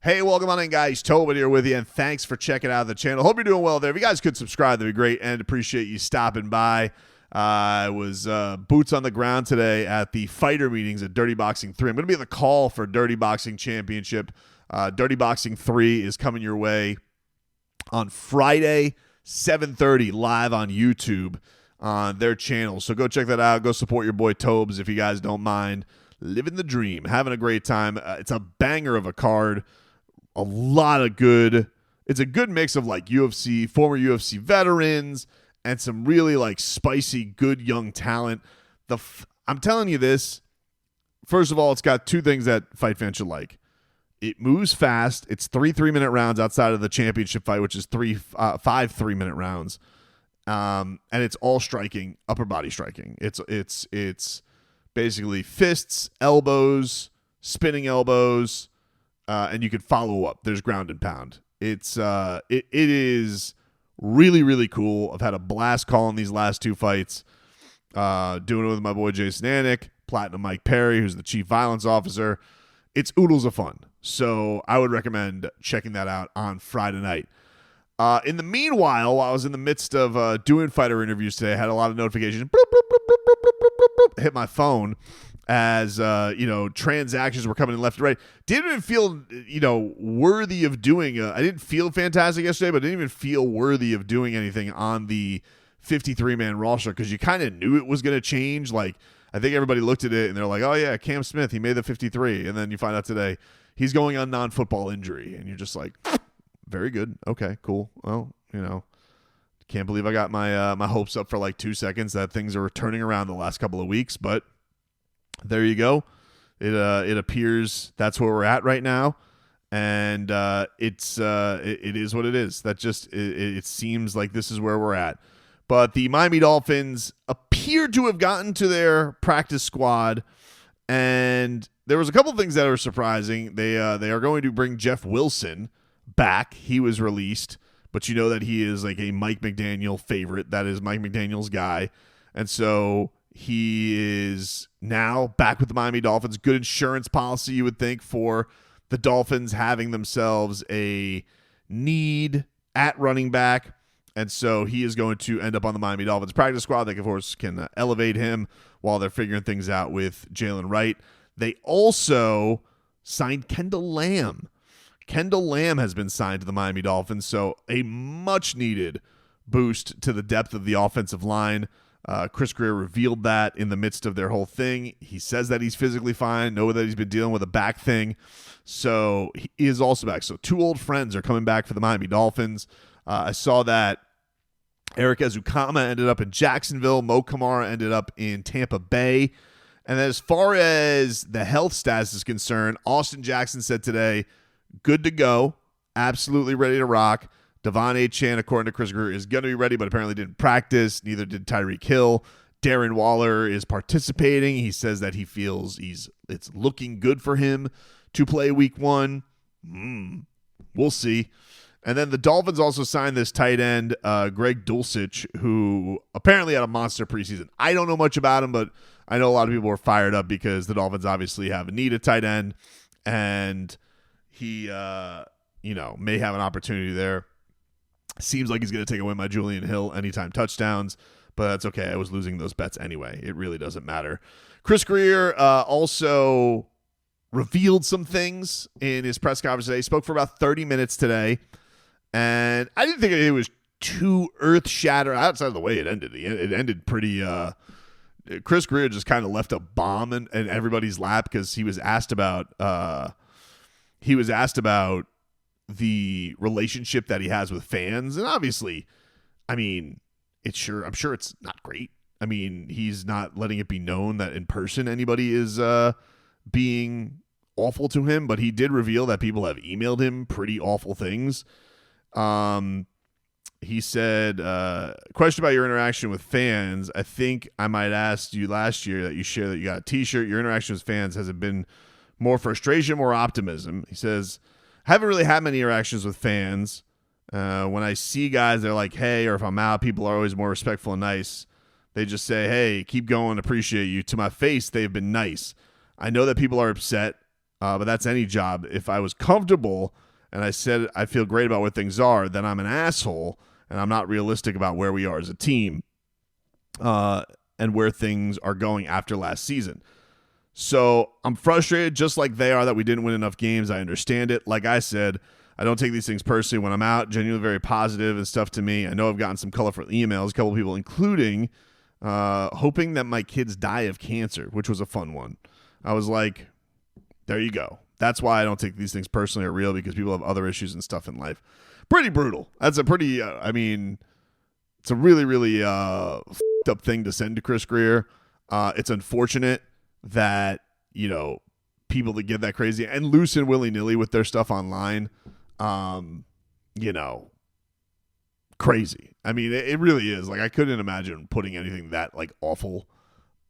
Hey, welcome on in, guys. Tobin here with you, and thanks for checking out the channel. Hope you're doing well there. If you guys could subscribe, that'd be great, and appreciate you stopping by. I was boots on the ground today at the fighter meetings at Dirty Boxing 3. I'm going to be in the call for Dirty Boxing Championship. Dirty Boxing 3 is coming your way on Friday, 7:30, live on YouTube on their channel. So go check that out. Go support your boy Tobes if you guys don't mind. Living the dream, having a great time. It's a banger of a card. A lot of good. It's a good mix of like UFC, former UFC veterans, and some really like spicy, good young talent. I'm telling you this. First of all, it's got two things that fight fans should like. It moves fast. It's 3 3-minute rounds outside of the championship fight, which is 5 3-minute rounds. And it's all striking, upper body striking. It's basically fists, elbows, spinning elbows. And you could follow up. There's ground and pound. It is really, really cool. I've had a blast calling these last two fights. Doing it with my boy Jason Anik, Platinum Mike Perry, who's the chief violence officer. It's oodles of fun. So I would recommend checking that out on Friday night. In the meanwhile, while I was in the midst of doing fighter interviews today, I had a lot of notifications. Hit my phone. As, transactions were coming in left and right. Didn't even feel, worthy of doing I didn't feel fantastic yesterday, but didn't even feel worthy of doing anything on the 53-man roster because you kind of knew it was going to change. Like, I think everybody looked at it and they're like, oh, yeah, Cam Smith, he made the 53. And then you find out today he's going on non-football injury. And you're just like, very good. Okay, cool. Well, can't believe I got my hopes up for like 2 seconds that things are turning around the last couple of weeks, but there you go. It appears that's where we're at right now, and it is what it is. That just it seems like this is where we're at. But the Miami Dolphins appear to have gotten to their practice squad, and there was a couple things that are surprising. They are going to bring Jeff Wilson back. He was released, but you know that he is like a Mike McDaniel favorite. That is Mike McDaniel's guy, and so he is now back with the Miami Dolphins. Good insurance policy, you would think, for the Dolphins having themselves a need at running back. And so he is going to end up on the Miami Dolphins practice squad. They, of course, can elevate him while they're figuring things out with Jalen Wright. They also signed Kendall Lamb. Kendall Lamb has been signed to the Miami Dolphins, so a much-needed boost to the depth of the offensive line. Chris Grier revealed that in the midst of their whole thing. He says that he's physically fine, know that he's been dealing with a back thing. So he is also back. So two old friends are coming back for the Miami Dolphins. I saw that Eric Ezukama ended up in Jacksonville. Mo Kamara ended up in Tampa Bay. And as far as the health status is concerned, Austin Jackson said today, good to go, absolutely ready to rock. Devon Achane, according to Chris Grier, is going to be ready, but apparently didn't practice. Neither did Tyreek Hill. Darren Waller is participating. He says that he feels it's looking good for him to play week 1. We'll see. And then the Dolphins also signed this tight end, Greg Dulcich, who apparently had a monster preseason. I don't know much about him, but I know a lot of people were fired up because the Dolphins obviously have a need at tight end, and he, may have an opportunity there. Seems like he's going to take away my Julian Hill anytime touchdowns, but that's okay. I was losing those bets anyway. It really doesn't matter. Chris Grier also revealed some things in his press conference today. He spoke for about 30 minutes today, and I didn't think it was too earth-shattering outside of the way it ended. It ended pretty Chris Grier just kind of left a bomb in everybody's lap because he was asked about the relationship that he has with fans. And obviously, I mean, I'm sure it's not great. I mean, he's not letting it be known that in person anybody is being awful to him, but he did reveal that people have emailed him pretty awful things. He said, question about your interaction with fans. I think I might ask you last year that you share that you got a t-shirt. Your interaction with fans, has it been more frustration, more optimism? He says, I haven't really had many interactions with fans. When I see guys, they're like, hey, or if I'm out, people are always more respectful and nice. They just say, hey, keep going, appreciate you. To my face, they've been nice. I know that people are upset but that's any job. If I was comfortable and I said I feel great about where things are, then I'm an asshole and I'm not realistic about where we are as a team and where things are going after last season. So I'm frustrated just like they are that we didn't win enough games. I understand it. Like I said, I don't take these things personally when I'm out. Genuinely very positive and stuff to me. I know I've gotten some colorful emails, a couple of people, including hoping that my kids die of cancer, which was a fun one. I was like, there you go. That's why I don't take these things personally or real, because people have other issues and stuff in life. Pretty brutal. That's a pretty, it's a really, really f***ed up thing to send to Chris Grier. It's unfortunate that, people that get that crazy and loosen willy-nilly with their stuff online, crazy. I mean, it really is. Like, I couldn't imagine putting anything that, like, awful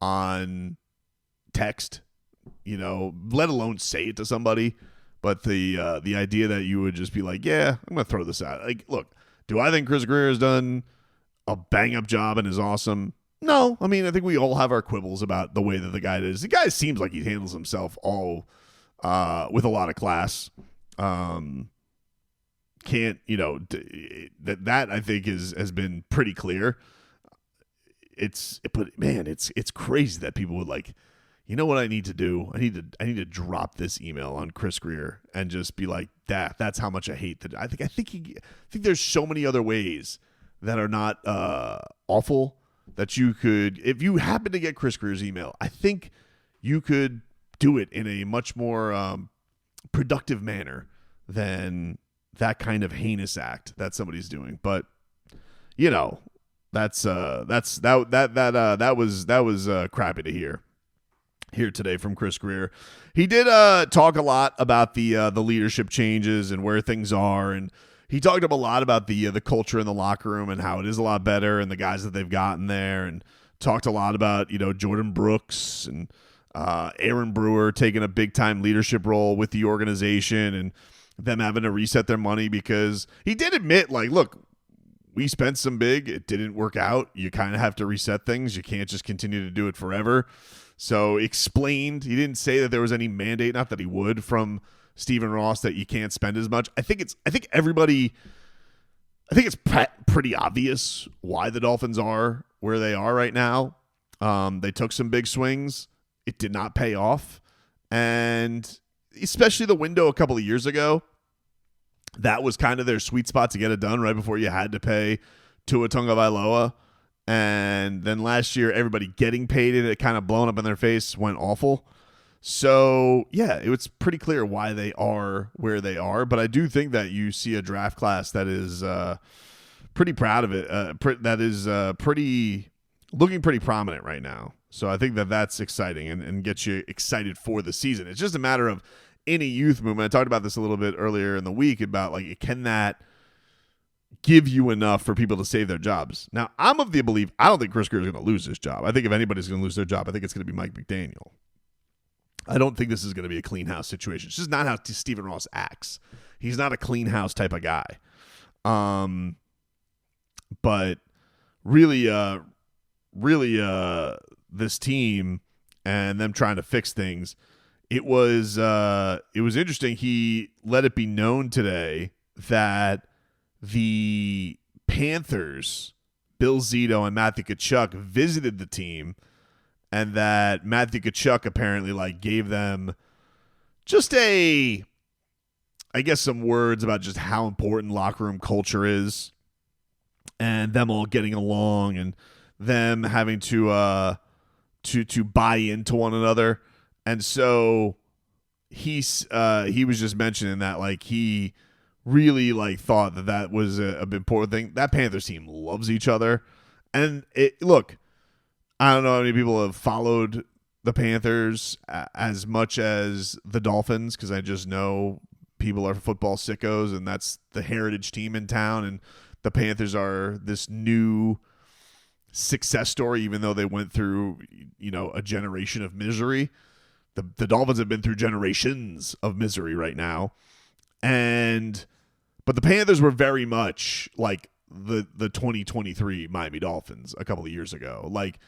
on text, let alone say it to somebody. But the idea that you would just be like, yeah, I'm going to throw this out. Like, look, do I think Chris Grier has done a bang-up job and is awesome? No. I mean, I think we all have our quibbles about the way that the guy is. The guy seems like he handles himself all with a lot of class. Can't, that I think has been pretty clear. It's crazy that people would like, you know what I need to do? I need to drop this email on Chris Grier and just be like, that's how much I hate that. I think there's so many other ways that are not awful that you could, if you happen to get Chris Grier's email, I think you could do it in a much more productive manner than that kind of heinous act that somebody's doing. But that was crappy to hear today from Chris Grier. He did talk a lot about the leadership changes and where things are, and he talked up a lot about the culture in the locker room and how it is a lot better and the guys that they've gotten there, and talked a lot about Jordan Brooks and Aaron Brewer taking a big time leadership role with the organization and them having to reset their money, because he did admit, like, look, we spent some big, it didn't work out. You kind of have to reset things. You can't just continue to do it forever. So explained, he didn't say that there was any mandate, not that he would, from Stephen Ross that you can't spend as much. I think it's pretty obvious why the Dolphins are where they are right now. They took some big swings. It did not pay off. And especially the window a couple of years ago, that was kind of their sweet spot to get it done right before you had to pay Tua Tagovailoa. And then last year, everybody getting paid it kind of blown up in their face went awful. So, yeah, it was pretty clear why they are where they are. But I do think that you see a draft class that is pretty proud of it, that is looking pretty prominent right now. So I think that that's exciting and gets you excited for the season. It's just a matter of any youth movement. I talked about this a little bit earlier in the week about, like, can that give you enough for people to save their jobs? Now, I'm of the belief, I don't think Chris Grier is going to lose his job. I think if anybody's going to lose their job, I think it's going to be Mike McDaniel. I don't think this is going to be a clean house situation. It's just not how Stephen Ross acts. He's not a clean house type of guy. But really, this team and them trying to fix things, it was interesting. He let it be known today that the Panthers, Bill Zito and Matthew Tkachuk, visited the team, and that Matthew Tkachuk apparently, like, gave them just some words about just how important locker room culture is, and them all getting along, and them having to buy into one another. And so he was just mentioning that, like, he really, like, thought that was a important thing. That Panthers team loves each other, and look, I don't know how many people have followed the Panthers as much as the Dolphins, because I just know people are football sickos, and that's the heritage team in town, and the Panthers are this new success story, even though they went through, a generation of misery. The Dolphins have been through generations of misery right now. But the Panthers were very much like the 2023 Miami Dolphins a couple of years ago. Like,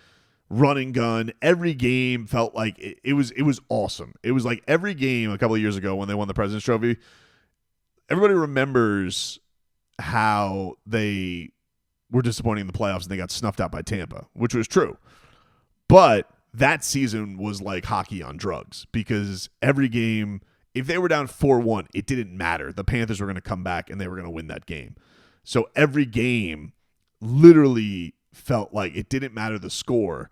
run and gun. Every game felt like it was awesome. It was like every game a couple of years ago when they won the President's Trophy. Everybody remembers how they were disappointing in the playoffs and they got snuffed out by Tampa, which was true. But that season was like hockey on drugs because every game, if they were down 4-1, it didn't matter. The Panthers were going to come back and they were going to win that game. So every game literally felt like it didn't matter the score.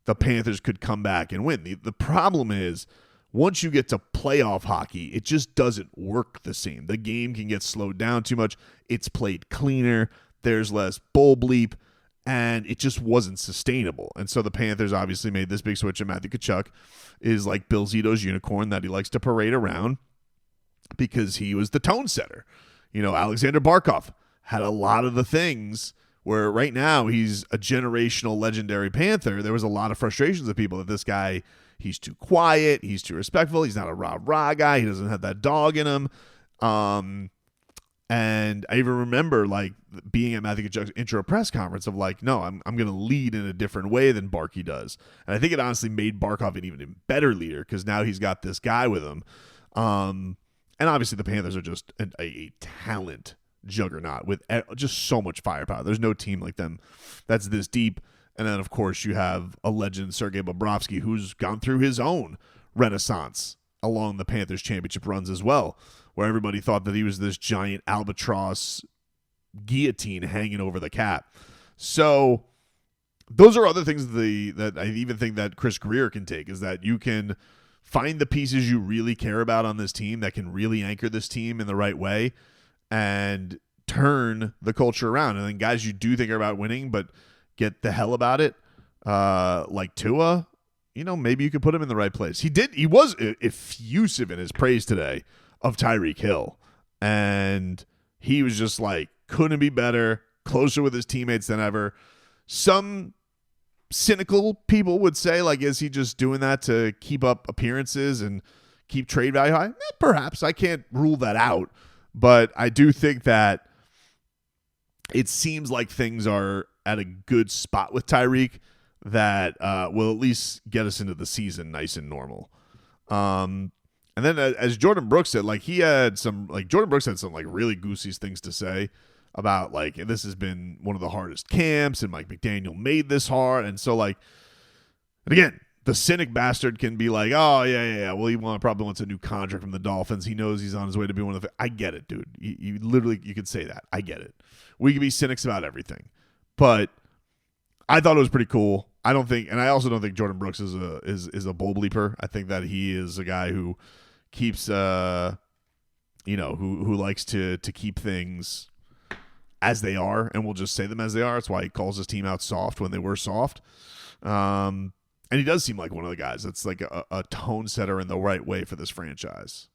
The Panthers could come back and win. The problem is once you get to playoff hockey, it just doesn't work the same. The game can get slowed down too much. It's played cleaner. There's less bull bleep, and it just wasn't sustainable. And so the Panthers obviously made this big switch, and Matthew Tkachuk is like Bill Zito's unicorn that he likes to parade around because he was the tone setter. You know, Alexander Barkov had a lot of the things where right now he's a generational legendary Panther. There was a lot of frustrations of people that this guy, he's too quiet, he's too respectful, he's not a rah-rah guy, he doesn't have that dog in him. And I even remember like being at Matthew Tkachuk's intro press conference of like, no, I'm going to lead in a different way than Barkey does. And I think it honestly made Barkov an even better leader because now he's got this guy with him. And obviously the Panthers are just a talent juggernaut with just so much firepower. There's no team like them that's this deep. And then, of course, you have a legend, Sergei Bobrovsky, who's gone through his own renaissance along the Panthers championship runs as well, where everybody thought that he was this giant albatross guillotine hanging over the cap. So those are other things that I even think that Chris Grier can take, is that you can find the pieces you really care about on this team that can really anchor this team in the right way and turn the culture around. And then guys you do think are about winning but get the hell about it, like Tua, you know, maybe you could put him in the right place. He was effusive in his praise today of Tyreek Hill. And he was just like, couldn't be better, closer with his teammates than ever. Some cynical people would say, like, is he just doing that to keep up appearances and keep trade value high? Perhaps. I can't rule that out. But I do think that it seems like things are at a good spot with Tyreek that will at least get us into the season nice and normal. And then as Jordan Brooks said, like Jordan Brooks had some like really goosey things to say about like, this has been one of the hardest camps and Mike McDaniel made this hard. And so like, and again, the cynic bastard can be like, oh yeah. Well, he probably wants a new contract from the Dolphins. He knows he's on his way to be one of the, I get it, dude. You literally, you could say that. I get it. We can be cynics about everything, but I thought it was pretty cool. I also don't think Jordan Brooks is a bull bleeper. I think that he is a guy who keeps, who likes to keep things as they are, and we'll just say them as they are. That's why he calls his team out soft when they were soft. And he does seem like one of the guys that's like a tone setter in the right way for this franchise.